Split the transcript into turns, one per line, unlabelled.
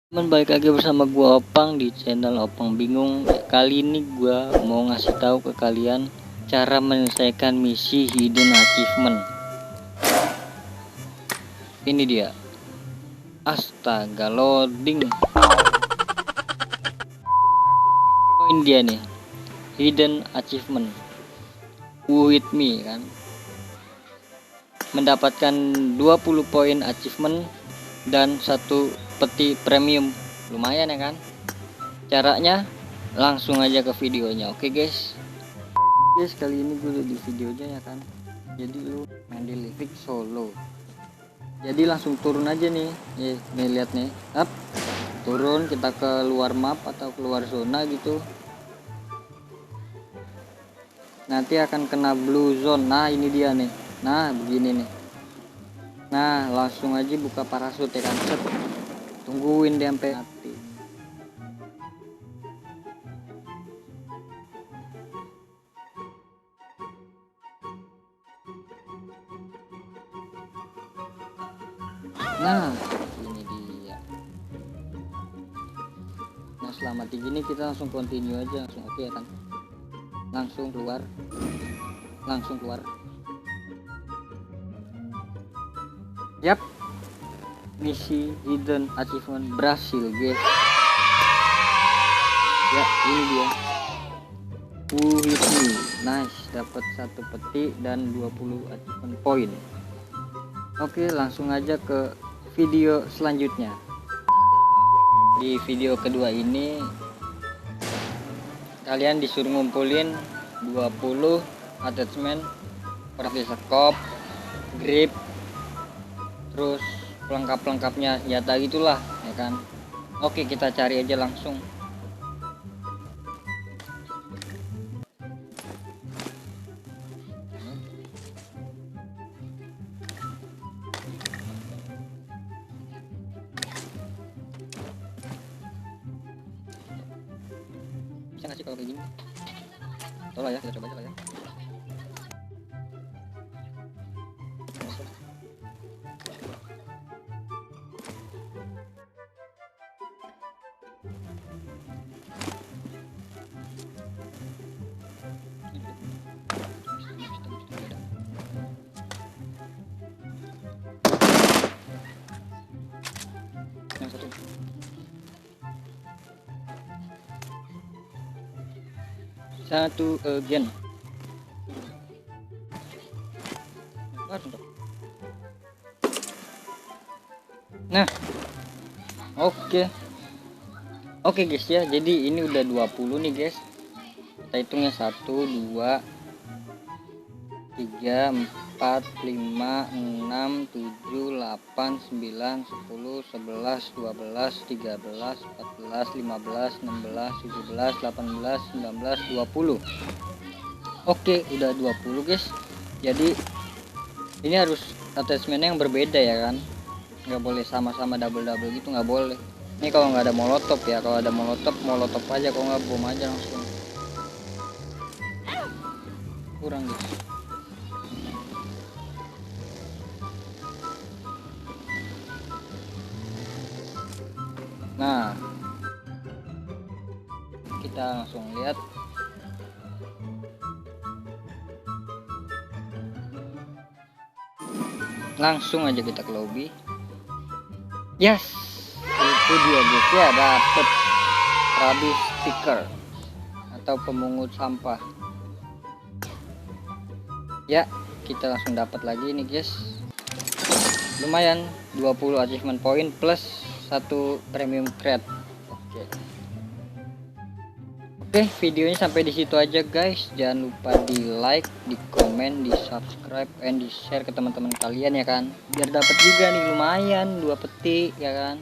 Balik lagi bersama gua Opang di channel Opang Bingung. Kali ini gua mau ngasih tahu ke kalian cara menyelesaikan misi hidden achievement. Ini dia. Astaga, loading. Oh, ini dia nih. Hidden achievement. With me kan. Mendapatkan 20 poin achievement dan satu peti premium. Lumayan ya kan? Caranya langsung aja ke videonya. Oke guys, kali ini gue di videonya ya kan. Jadi lu main di Livik solo, jadi langsung turun aja nih. Nih lihat nih, up turun, kita ke luar map atau keluar zona gitu, nanti akan kena blue zone. Nah ini dia nih, nah begini nih. Nah langsung aja buka parasut ya kan. Tungguin dia sampai mati. Nah ini dia. Nah selama gini kita langsung continue aja, langsung oke ya kan, langsung keluar. Yap, misi hidden achievement berhasil guys. Ya ini dia, with me. Nice, dapat satu peti dan 20 achievement point. Oke langsung aja ke video selanjutnya. Di video kedua ini kalian disuruh ngumpulin 20 attachment seperti scope, grip, terus pelengkap-pelengkapnya senjata gitulah ya kan. Oke kita cari aja langsung. Bisa nggak sih kalau kayak gini? Tolong ya, kita coba aja lah ya. Yang satu. Satu again. Nah, oke guys ya. Jadi ini udah 20 nih guys. Kita hitungnya 1 2 3 4 5 6 7 8 9 10 11 12 13 14 15 16 17 18 19 20. Oke udah 20 guys. Jadi ini harus attachmentnya yang berbeda ya kan, nggak boleh sama-sama double gitu, nggak boleh. Ini kalau nggak ada molotov ya, kalau ada molotov aja, kalau nggak bom aja langsung. Kurang guys. Nah kita langsung lihat. Langsung aja kita ke lobby. Yes, itu dia guys ya, dapet rubbish picker atau pemungut sampah. Ya kita langsung dapat lagi nih guys. Lumayan 20 achievement point plus satu premium crate. Oke, videonya sampai di situ aja guys. Jangan lupa di like, di komen, di subscribe, and di share ke teman-teman kalian ya kan. Biar dapat juga nih lumayan 2 peti ya kan.